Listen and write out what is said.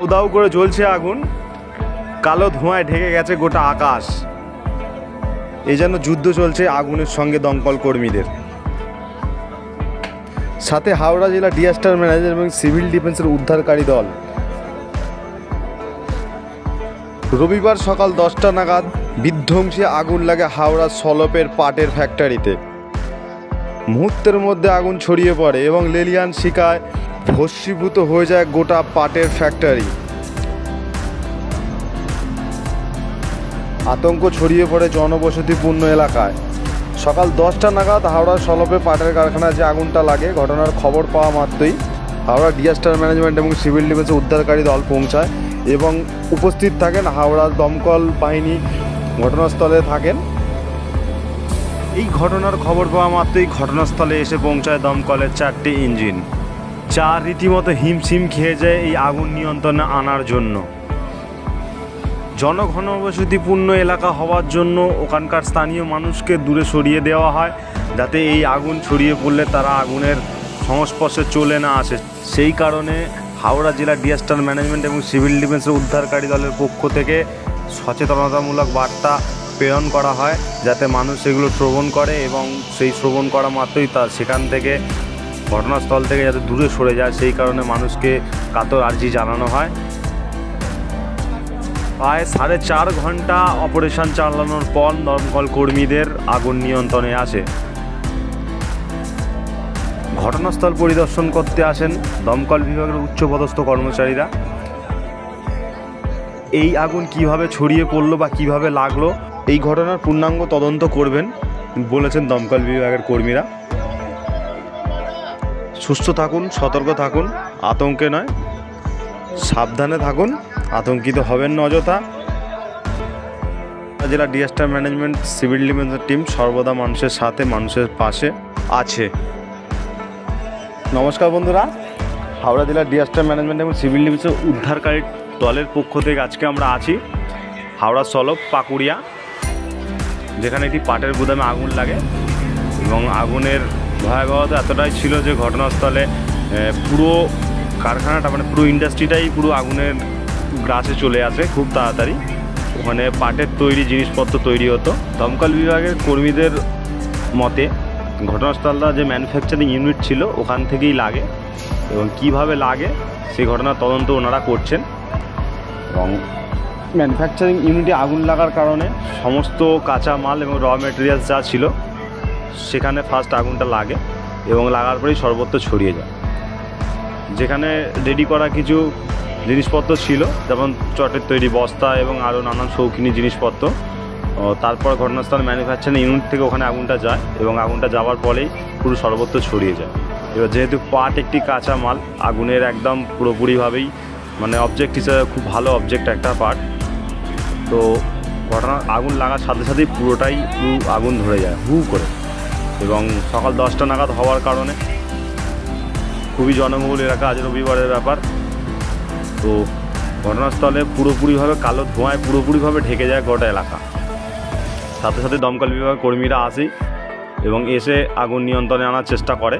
উদাউ করে জ্বলছে আগুন, কালো ধোঁয়ায় ঢেকে গেছে গোটা আকাশ। এই যেন যুদ্ধ চলছে আগুনের সঙ্গে দমকল কর্মীদের সাথে হাওড়া জেলা ডিজাস্টার ম্যানেজমেন্ট এবং সিভিল ডিফেন্সের উদ্ধারকারী দল। রবিবার সকাল 10টা নাগাদ বিধ্বংসী আগুন লাগে হাওড়া সলপের পাটের ফ্যাক্টরিতে। মুহূর্তের মধ্যে আগুন ছড়িয়ে পড়ে এবং লেলিয়ান শিখায় ভস্মীভূত হয়ে যায় গোটা পাটের ফ্যাক্টরি। আতঙ্ক ছড়িয়ে পড়ে জনবসতিপূর্ণ এলাকায়। সকাল 10টা নাগাদ হাওড়ার সলপে পাটের কারখানায় যে আগুনটা লাগে, ঘটনার খবর পাওয়া মাত্রই হাওড়া ডিজাস্টার ম্যানেজমেন্ট এবং সিভিল ডিফেন্সের উদ্ধারকারী দল পৌঁছায় এবং উপস্থিত থাকেন হাওড়ার দমকল বাহিনী ঘটনাস্থলে থাকেন। এই ঘটনার খবর পাওয়া মাত্রই ঘটনাস্থলে এসে পৌঁছায় দমকলের 4টি ইঞ্জিন, যা রীতিমতো হিমশিম খেয়ে যায় এই আগুন নিয়ন্ত্রণে আনার জন্য। জনঘনবসতিপূর্ণ এলাকা হওয়ার জন্য ওখানকার স্থানীয় মানুষকে দূরে সরিয়ে দেওয়া হয়, যাতে এই আগুন ছড়িয়ে পড়লে তারা আগুনের সংস্পর্শে চলে না আসে। সেই কারণে হাওড়া জেলা ডিজাস্টার ম্যানেজমেন্ট এবং সিভিল ডিফেন্সের উদ্ধারকারী দলের পক্ষ থেকে সচেতনতামূলক বার্তা প্রেরণ করা হয়, যাতে মানুষ সেগুলো শ্রবণ করে এবং সেই শ্রবণ করা মাত্রই সেখান থেকে ঘটনাস্থল থেকে যাতে দূরে সরে যায়, সেই কারণে মানুষকে কাতর আর্জি জানানো হয়। প্রায় 4.5 ঘন্টা অপারেশন চালানোর পর দমকল কর্মীদের আগুন নিয়ন্ত্রণে আসে। ঘটনাস্থল পরিদর্শন করতে আসেন দমকল বিভাগের উচ্চপদস্থ কর্মচারীরা। এই আগুন কিভাবে ছড়িয়ে পড়লো বা কিভাবে লাগলো, এই ঘটনার পূর্ণাঙ্গ তদন্ত করবেন বলেছেন দমকল বিভাগের কর্মীরা। সুস্থ থাকুন, সতর্ক থাকুন, আতঙ্কে নয়, সাবধানে থাকুন, আতঙ্কিত হবেন না অযথা। জেলা ডিজাস্টার ম্যানেজমেন্ট সিভিল ডিফেন্সের টিম সর্বদা মানুষের সাথে, মানুষের পাশে আছে। নমস্কার বন্ধুরা, হাওড়া জেলা ডিজাস্টার ম্যানেজমেন্ট এবং সিভিল ডিফেন্সের উদ্ধারকারী দলের পক্ষ থেকে আজকে আমরা আছি হাওড়া সলপ পাকুড়িয়া, যেখানে একটি পাটের গুদামে আগুন লাগে এবং আগুনের ভয়াবহতা এতটাই ছিল যে ঘটনাস্থলে পুরো কারখানাটা, মানে পুরো ইন্ডাস্ট্রিটাই পুরো আগুনের গ্রাসে চলে আসে খুব তাড়াতাড়ি। ওখানে পাটের তৈরি জিনিসপত্র তৈরি হতো। দমকল বিভাগের কর্মীদের মতে ঘটনাস্থলটা যে ম্যানুফ্যাকচারিং ইউনিট ছিল ওখান থেকেই লাগে এবং কিভাবে লাগে সেই ঘটনার তদন্ত ওনারা করছেন। এবং ম্যানুফ্যাকচারিং ইউনিটে আগুন লাগার কারণে সমস্ত কাঁচা মাল এবং র মেটেরিয়ালস যা ছিল সেখানে ফার্স্ট আগুনটা লাগে এবং লাগার পরেই সর্বত্র ছড়িয়ে যায়। যেখানে রেডি করা কিছু জিনিসপত্র ছিল, যেমন চটের তৈরি বস্তা এবং আরও নানান শৌখিনী জিনিসপত্র, তারপর ঘটনাস্থল ম্যানুফ্যাকচারিং ইউনিট থেকে ওখানে আগুনটা যায় এবং আগুনটা যাওয়ার পরেই পুরো সর্বত্র ছড়িয়ে যায়। এবার যেহেতু পাট একটি কাঁচা মাল, আগুনের একদম পুরোপুরিভাবেই মানে অবজেক্ট হিসেবে খুব ভালো অবজেক্ট একটা পাট, তো আগুন লাগার সাথে সাথেই পুরোটাই আগুন ধরে যায় হু করে। এবং সকাল 10টা নাগাদ হওয়ার কারণে খুবই জনবহুল এলাকা, আজ রবিবারের ব্যাপার, তো ঘটনাস্থলে পুরোপুরিভাবে কালো ধোঁয়ায় পুরোপুরিভাবে ঢেকে যায় গোটা এলাকা। সাথে সাথে দমকল বিভাগের কর্মীরা আসে এবং এসে আগুন নিয়ন্ত্রণে আনার চেষ্টা করে।